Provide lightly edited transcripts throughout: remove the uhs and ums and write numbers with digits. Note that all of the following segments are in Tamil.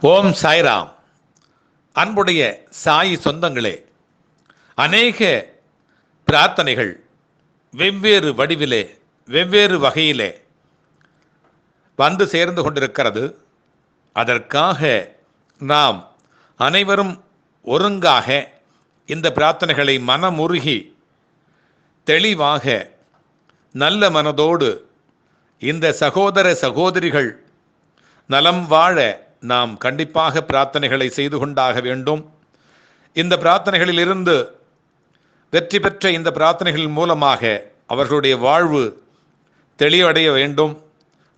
ஓம் சாய்ராம். அன்புடைய சாயி சொந்தங்களே, அநேக பிரார்த்தனைகள் வெவ்வேறு வடிவிலே வெவ்வேறு வகையிலே வந்து சேர்ந்து கொண்டிருக்கிறது. அதற்காக நாம் அனைவரும் ஒருங்காக இந்த பிரார்த்தனைகளை மனமுருகி தெளிவாக நல்ல மனதோடு இந்த சகோதர சகோதரிகள் நலம் வாழ நாம் கண்டிப்பாக பிரார்த்தனைகளை செய்து கொண்டாக வேண்டும். இந்த பிரார்த்தனைகளில் இருந்து வெற்றி பெற்ற இந்த பிரார்த்தனைகளின் மூலமாக அவர்களுடைய வாழ்வு தெளிவடைய வேண்டும்,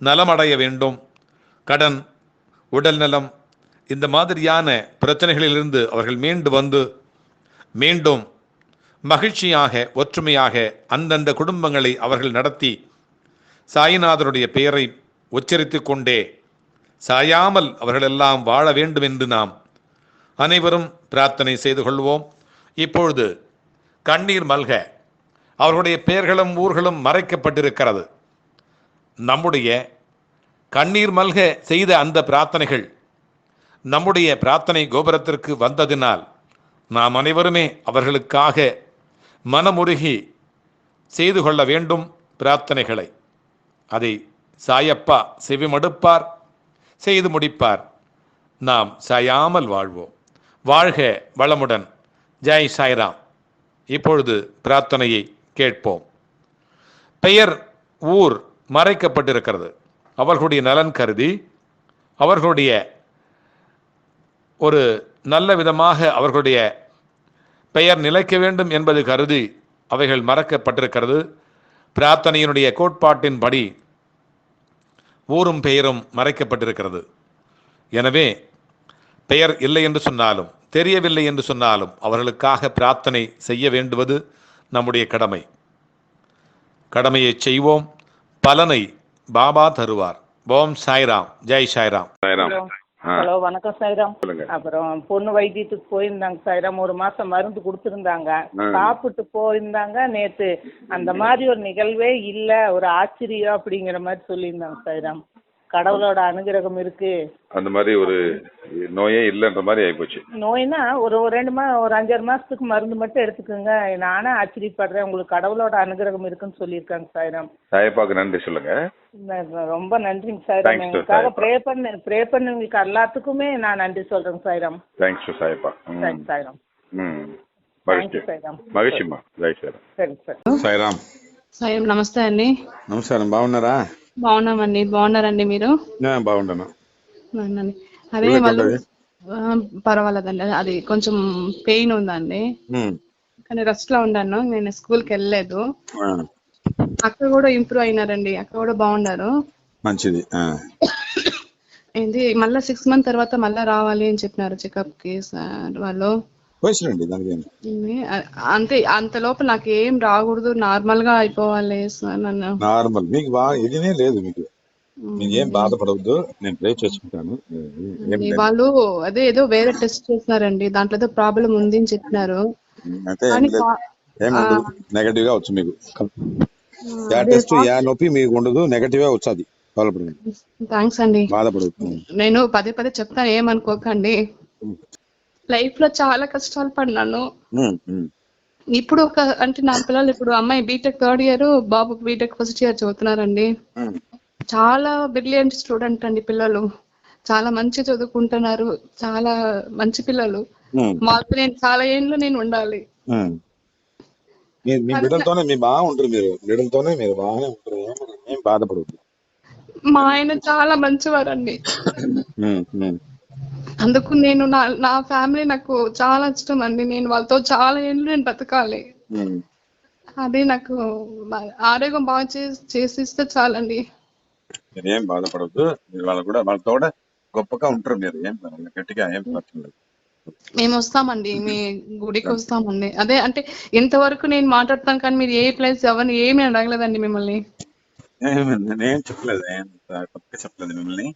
நலமடைய வேண்டும். கடன், உடல் நலம், இந்த மாதிரியான பிரச்சனைகளிலிருந்து அவர்கள் மீண்டு வந்து மீண்டும் மகிழ்ச்சியாக ஒற்றுமையாக அந்தந்த குடும்பங்களை அவர்கள் நடத்தி சாயிநாதருடைய பெயரை உச்சரித்து கொண்டே சாயாமல் அவர்களெல்லாம் வாழ வேண்டும் என்று நாம் அனைவரும் பிரார்த்தனை செய்து கொள்வோம். இப்பொழுது கண்ணீர் மல்க அவர்களுடைய பெயர்களும் ஊர்களும் மறைக்கப்பட்டிருக்கிறது. நம்முடைய கண்ணீர் மல்க செய்த அந்த பிரார்த்தனைகள் நம்முடைய பிரார்த்தனை கோபுரத்திற்கு வந்ததினால் நாம் அனைவருமே அவர்களுக்காக மனமுருகி செய்து கொள்ள வேண்டும் பிரார்த்தனைகளை. அதை சாயப்பா செவிமடுப்பார், செய்து முடிப்பார். நாம் சாயாமல் வாழ்வோம். வாழ்க வளமுடன். ஜெய் சாய்ராம். இப்பொழுது பிரார்த்தனையை கேட்போம். பெயர், ஊர் மறைக்கப்பட்டிருக்கிறது. அவர்களுடைய நலன் கருதி அவர்களுடைய ஒரு நல்ல விதமாக அவர்களுடைய பெயர் நிலைக்க வேண்டும் என்பது கருதி அவைகள் மறைக்கப்பட்டிருக்கிறது. பிரார்த்தனையினுடைய கோட்பாட்டின்படி ஊரும் பெயரும் மறைக்கப்பட்டிருக்கிறது. எனவே பெயர் இல்லை என்று சொன்னாலும் தெரியவில்லை என்று சொன்னாலும் அவர்களுக்காக பிரார்த்தனை செய்ய வேண்டுவது நம்முடைய கடமை. கடமையை செய்வோம், பலனை பாபா தருவார். ஓம் சாய்ராம். ஜெய் சாய்ராம். ஹலோ, வணக்கம் சாய்ராம். அப்புறம் பொண்ணு வைத்தியத்துக்கு போயிருந்தாங்க சாய்ராம். 1 மாசம் மருந்து கொடுத்துருந்தாங்க, சாப்பிட்டு போயிருந்தாங்க. நேத்து அந்த மாதிரி ஒரு நிகழ்வே இல்ல, ஒரு ஆச்சரியம் அப்படிங்கிற மாதிரி சொல்லியிருந்தாங்க சாய்ராம். கடவுளோட அனுகிரகம் இருக்கு, அந்த மாதிரி ஒரு நோயே இல்லைன்ற மாதிரி ஆயிப்போச்சு. நோய்னா ஒரு 5-6 மாசத்துக்கு மருந்து மட்டும் எடுத்துக்கோங்க. நானே ஆச்சரியப்படுறேன், உங்களுக்கு கடவுளோட அனுகிரகம் இருக்குன்னு சொல்லியிருக்காங்க சாய்ராம். சாயப்பாக்கு நன்றி சொல்லுங்க. ரொம்ப நன்றிங்க சாய்ராம். எங்களுக்காக ப்ரே பண்ணுவீங்களுக்கு எல்லாத்துக்குமே நான் நன்றி சொல்றேங்க சாய்ராம். தேங்க்ஸ் சாயப்பா. தேங்க்ஸ் சாய்ராம். మగిషిమ్మా జై శ్రీరామ్. సాయిరామ్. సాయం నమస్తే అండి. నమస్కారం. బాగున్నారా? బాగున్నామండి. బాగున్నారండి మీరు? బాగున్నాను. అదే వాళ్ళు పర్వాలేదండి. అది కొంచెం పెయిన్ ఉందండి, కానీ రెస్ట్ లో ఉన్నాను. నేను స్కూల్ కి వెళ్ళలేదు. అక్క కూడా ఇంప్రూవ్ అయినారండి, అక్క కూడా బాగున్నారు. మంచిది. ఏంది మళ్ళా 6 months తర్వాత మళ్ళా రావాలి అని చెప్పినారు చెకప్ కి సార్ వాళ్ళు. అంతే, అంత లోపల నాకు ఏం రాకూడదు, నార్మల్ గా అయిపోవాలి సార్. నన్ను నార్మల్ మీకు ఇదినే లేదు, మీకు ఏం బాధపడవద్దు, నేను ప్రే చేసుకుంటాను. వాళ్ళు అదే ఏదో వేరే టెస్ట్ చేస్తున్నారండి, దాంట్లో ఏదో ప్రాబ్లం ఉంది అని చెప్పినారు. నెగటివ్ గా వచ్చు మీకు. టెస్ట్ నొప్పి మీకు ఉండదు, నెగటివ్ గా వచ్చాది. థ్యాంక్స్ అండి. బాధపడవద్దు. నేను పదే చెప్తాను, ఏమనుకోకండి. లైఫ్ లో చాలా కష్టాలు పడినాను. ఇప్పుడు అంటే నా పిల్లలు, ఇప్పుడు అమ్మాయి బీటెక్ 3rd year, బాబు బీటెక్ 1st year చదువుతున్నారండి. చాలా బ్రిలియంట్ స్టూడెంట్ అండి పిల్లలు, చాలా మంచి చదువుకుంటున్నారు, చాలా మంచి పిల్లలు. వాళ్ళతో నేను చాలా ఏళ్ళు నేను ఉండాలి. మీ బిడ్డలతోనే మీరు బాగుంటారు, మీరు బిడ్డలతోనే మీరు బాగానే ఉంటారు, ఏం బాధపడవద్దు. మా ఆయన చాలా మంచివారండి. అందుకు నేను నా ఫ్యామిలీ నాకు చాలా ఇష్టం అండి. నేను వాళ్ళతో చాలా ఏళ్ళు నేను బతకాలి. అది నాకు ఆరోగ్యం బాగా చేసిస్తే చాలండి. మీరేం బాధపడద్దు. మీరు వాళ్ళతో కూడా గొప్పగా ఉంటారు. మీరు ఏం గట్టిగా ఏం పడుతుంది. మేము వస్తామండి, మీ గుడికి వస్తామండి. అదే అంటే ఇంతవరకు నేను మాట్లాడతాను, కానీ మీరు ఏ ప్లేస్ ఎవరిని ఏమి అడగలేదండి మిమ్మల్ని. నేను చెప్పలేదు, తప్పక చెప్పలేదు మిమ్మల్ని.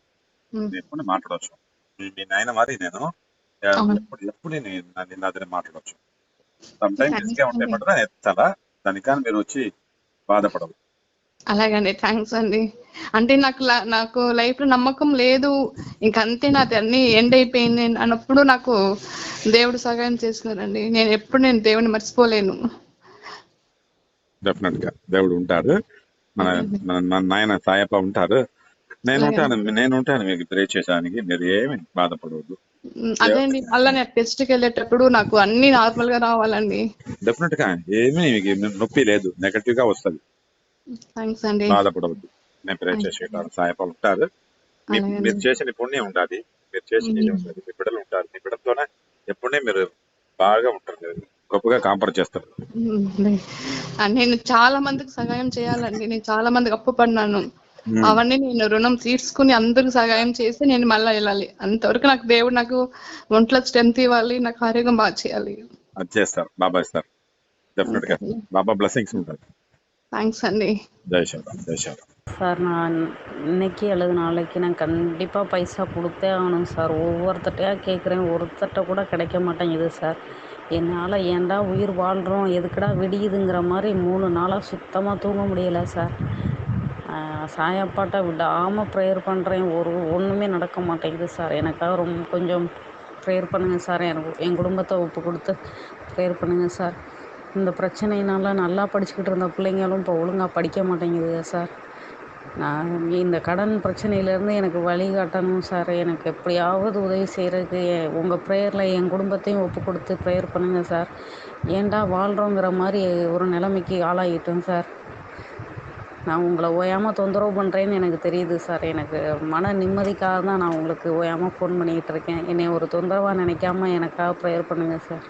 ఎప్పుడు మాట్లాడవచ్చు, మీ నాయన మరి నేను ఎప్పుడు నాది మాట్లాడవచ్చు. సమ్ టైమ్ బిజీగా ఉంటే మాత్రం ఎత్తాలా, దానికని మీరు వచ్చి బాధపడవు. అలాగండి, థ్యాంక్స్ అండి. అంటే నాకు లైఫ్ లో నమ్మకం లేదు, ఇంకంతే నాది అన్ని ఎండ్ అయిపోయింది అన్నప్పుడు నాకు దేవుడు సహాయం చేస్తున్నారండి. నేను దేవుడిని మర్చిపోలేను. డెఫినెట్ గా దేవుడు ఉంటారు. మన అలాగే మన నాయన సాయప్ప ఉంటారు. అలాగే నేను ఉంటాను మీకు ప్రే చేయడానికి. మీరు ఏమి బాధపడవద్దు. అదే అండి, మళ్ళీ నేను టెస్ట్కి వెళ్ళేటప్పుడు నాకు అన్ని నార్మల్ గా రావాలండి. డెఫినెట్ గా ఏమీ మీకు నొప్పి లేదు, నెగటివ్ గా వస్తుంది. థ్యాంక్స్ అండి. బాధపడవద్దు. నేను ప్రే చేసేటాను, సాయప్ప ఉంటారు. మీరు అలాగండి. చేసిన పుణ్యం ఉండాలి, మీరు చేసిన ఇది ఉండాలి. మీ బిడ్డలు ఉంటారు, మీ బిడ్డలతోనే ఎప్పుడే మీరు బాగా ఉంటారు, మీరు గొప్పగా కాంపర్ చేస్తారు. నేను చాలా మందికి సహాయం చేయాలండి. నేను చాలా మందికి అప్పు పడినాను. అవన్నీ నేను రుణం తీసుకుని అందరికి సహాయం చేసి నేను మళ్ళీ వెళ్ళాలి. అంతవరకు నాకు దేవుడు నాకు ఒంట్లో స్ట్రెంత్ ఇవ్వాలి, నాకు ఆరోగ్యం బాగా చేయాలి. అది చేస్తారు, బాబా ఇస్తారు. డెఫినెట్ గా బాబా బ్లెస్సింగ్స్ ఉంటాయి. థ్యాంక్స్ అండి. జై శ్రీరామ్, జై శ్రీరామ్. சார் நான் இன்னைக்கு அல்லது நாளைக்கு நான் கண்டிப்பாக பைசா கொடுத்தே ஆகணும் சார். ஒவ்வொருத்தட்டையாக கேட்குறேன், ஒருத்தட்ட கூட கிடைக்க மாட்டேங்குது சார். என்னால் ஏன்டா உயிர் வாழ்கிறோம், எதுக்குடா விடியுதுங்கிற மாதிரி 3 நாளாக சுத்தமாக தூங்க முடியலை சார். சாயப்பாட்ட விடாமல் ப்ரேயர் பண்ணுறேன், ஒன்றுமே நடக்க மாட்டேங்குது சார். எனக்காக கொஞ்சம் ப்ரேயர் பண்ணுங்கள் சார். என் குடும்பத்தை ஒப்பு கொடுத்து ப்ரேயர் பண்ணுங்கள் சார். இந்த பிரச்சனையினால நல்லா படிச்சுக்கிட்டு இருந்த பிள்ளைங்களும் இப்போ ஒழுங்காக படிக்க மாட்டேங்குது சார். நான் இந்த கடன் பிரச்சனையிலேருந்து எனக்கு வழிகாட்டணும் சார். எனக்கு எப்படியாவது உதவி செய்கிறதுக்கு உங்கள் ப்ரேயரில் என் குடும்பத்தையும் ஒப்பு கொடுத்து ப்ரேயர் பண்ணுங்கள் சார். ஏன்டா வாழ்கிறோங்கிற மாதிரி ஒரு நிலைமைக்கு ஆளாகிட்டேன் சார். நான் உங்களை ஓயாமல் தொந்தரவு பண்ணுறேன்னு எனக்கு தெரியுது சார். எனக்கு மன நிம்மதிக்காக தான் நான் உங்களுக்கு ஓயாமல் ஃபோன் பண்ணிக்கிட்டு இருக்கேன். என்னை ஒரு தொந்தரவாக நினைக்காம எனக்காக ப்ரேயர் பண்ணுங்கள் சார்.